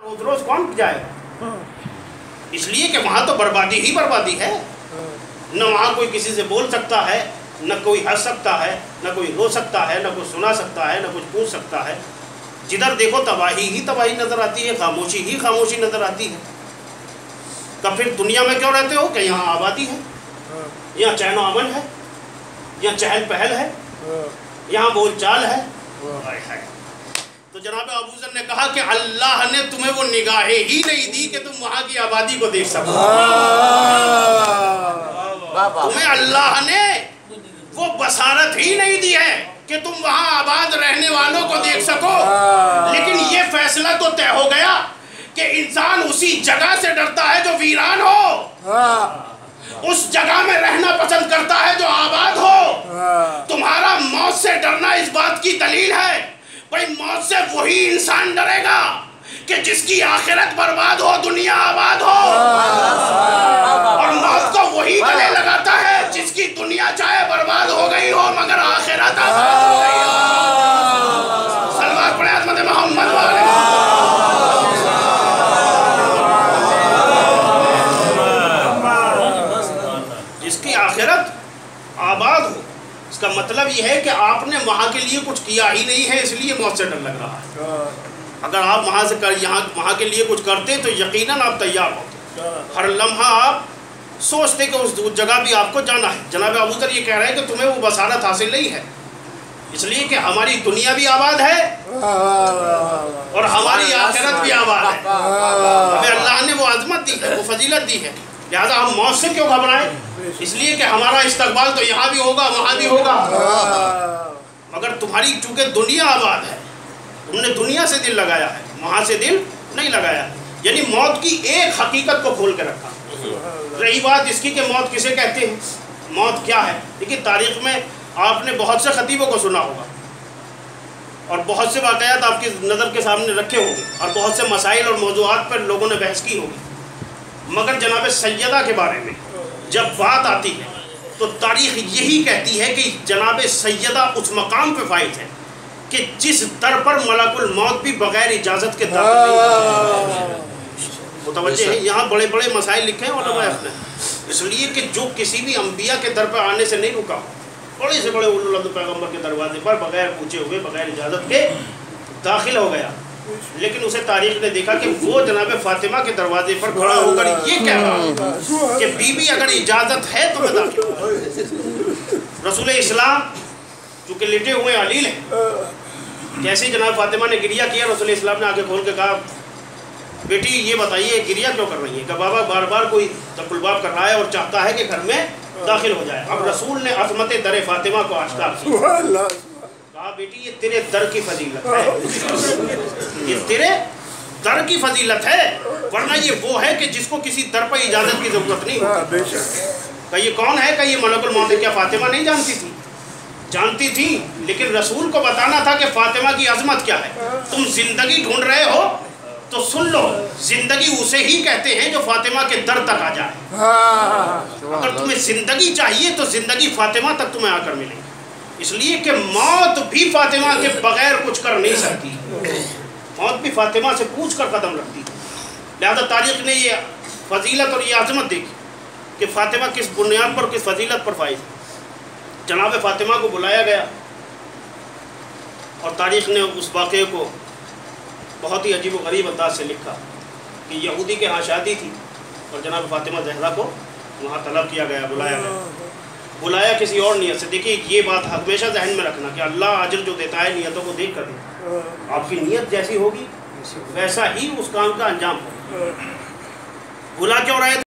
روز کون جائے گا؟ اس لیے کہ وہاں تو بربادی ہی بربادی ہے. نہ وہاں کوئی کسی سے بول سکتا ہے، نہ کوئی ہنس سکتا ہے، نہ کوئی رو سکتا ہے، نہ کوئی سنا سکتا ہے، نہ کچھ پوچھ سکتا ہے. جدھر دیکھو تباہی ہی تباہی نظر آتی ہے، خاموشی ہی خاموشی نظر آتی ہے. تو پھر دنیا میں کیوں رہتے ہو؟ کہ یہاں آبادی ہے، یہاں چین و امن ہے، یہاں چہل پہل ہے، یہاں بول چال ہے. تو جناب ابو ذر نے کہا کہ اللہ نے تمہیں وہ نگاہیں ہی نہیں دی کہ تم وہاں کی آبادی کو دیکھ سکو. تمہیں اللہ نے وہ بصارت ہی نہیں دی ہے کہ تم وہاں آباد رہنے والوں کو دیکھ سکو. لیکن یہ فیصلہ تو طے ہو گیا کہ انسان اسی جگہ سے ڈرتا ہے جو ویران ہو، اس جگہ میں رہنا پسند کرتا ہے جو آباد ہو. تمہارا موت سے ڈرنا اس بات کی دلیل ہے. بھئی موت سے وہی انسان ڈرے گا کہ جس کی آخرت برباد ہو، دنیا آباد ہو. اور موت کو وہی گلے لگاتا ہے جس کی دنیا چاہے برباد ہو گئی ہو مگر آخرت آباد ہو گئی ہو. صلوات پڑھیں عظمت محمد والے. جس کی آخرت آباد ہو، اس کا مطلب یہ ہے کہ آپ نے وہاں کے لیے کچھ کیا ہی نہیں ہے، اس لیے موت سے ڈر لگ رہا ہے. اگر آپ وہاں کے لیے کچھ کرتے تو یقیناً آپ تیار ہوتے. ہر لمحہ آپ سوچتے کہ اس جگہ بھی آپ کو جانا ہے. جناب ابو ذر یہ کہہ رہے ہیں کہ تمہیں وہ بصارت حاصل نہیں ہے، اس لیے کہ ہماری دنیا بھی آباد ہے اور ہماری آخرت بھی آباد ہے. ہمیں اللہ نے وہ عظمت دی ہے، وہ فضیلت دی ہے. لہذا ہم موت سے کیوں گھبرائیں؟ اس لیے کہ ہمارا استقبال تو یہاں بھی ہوگا، وہاں بھی ہوگا. مگر تمہاری چونکہ دنیا آباد ہے، تم نے دنیا سے دل لگایا ہے، وہاں سے دل نہیں لگایا. یعنی موت کی ایک حقیقت کو کھول کے رکھا. رہی بات اس کی کہ موت کسے کہتے ہیں، موت کیا ہے. دیکھیے تاریخ میں آپ نے بہت سے خطیبوں کو سنا ہوگا اور بہت سے واقعات آپ کی نظر کے سامنے رکھے ہوں گے اور بہت سے مسائل اور موضوعات پر لوگوں نے بحث کی ہوگی. مگر جناب سیدہ کے بارے میں جب بات آتی ہے تو تاریخ یہی کہتی ہے کہ جناب سیدہ اس مقام پہ فائز ہے کہ جس در پر ملک الموت بھی بغیر اجازت کے داخل نہیں. متوجہ ہے، یہاں بڑے بڑے مسائل لکھے ہیں علماء نے، اس لیے کہ جو کسی بھی انبیاء کے در پر آنے سے نہیں رکا، بڑے سے بڑے اولو العزم پیغمبر کے دروازے پر بغیر پوچھے ہوئے بغیر اجازت کے داخل ہو گیا. لیکن اسے تاریخ نے دیکھا کہ وہ جناب فاطمہ کے دروازے پر کھڑا ہو کر یہ کہہ رہا کہ بی بی اگر اجازت ہے تو میں داخل ہوں. رسول اسلام چونکہ لیٹے ہوئے علیل ہیں، جیسے جناب فاطمہ نے گریہ کیا، رسول اسلام نے آگے کھول کے کہا بیٹی یہ بتائیے گریہ کیوں کر رہی ہے؟ کہ بابا بار بار کوئی دق الباب کر رہا ہے اور چاہتا ہے کہ گھر میں داخل ہو جائے. اب رسول نے عظمت در فاطمہ کو آشکار کیا، کہا بیٹی یہ تیرے در کی فضیلت ہے، یہ تیرے در کی فضیلت ہے، ورنہ یہ وہ ہے کہ جس کو کسی در پر اجازت کی ضرورت نہیں ہوتی. کہ یہ کون ہے؟ کہ یہ ملک الموت ہے. کیا فاطمہ نہیں جانتی تھی؟ جانتی تھی، لیکن رسول کو بتانا تھا کہ فاطمہ کی عظمت کیا ہے. تم زندگی ڈھونڈ رہے ہو تو سن لو، زندگی اسے ہی کہتے ہیں جو فاطمہ کے در تک آ جائے. اگر تمہیں زندگی چاہیے تو زندگی فاطمہ تک تمہیں آ کر ملے گی. اس لیے کہ موت بھی فاطمہ کے بغیر کچھ کر نہیں سکتی، موت بھی فاطمہ سے پوچھ کر قدم رکھتی. لہذا تاریخ نے یہ فضیلت اور یہ عظمت دیکھی کہ فاطمہ کس بنیاد پر کس فضیلت پر فائز ہے. جناب فاطمہ کو بلایا گیا اور تاریخ نے اس واقعے کو بہت ہی عجیب و غریب انداز سے لکھا کہ یہودی کے ہاں شادی تھی اور جناب فاطمہ زہرا کو وہاں طلب کیا گیا، بلایا گیا. بلایا کسی اور نیت سے. دیکھیے یہ بات ہمیشہ ذہن میں رکھنا کہ اللہ اجر جو دیتا ہے نیتوں کو دیکھ کر دیتا ہے. آپ کی نیت جیسی ہوگی ویسا ہی اس کام کا انجام ہوگا. بلا کیوں رہے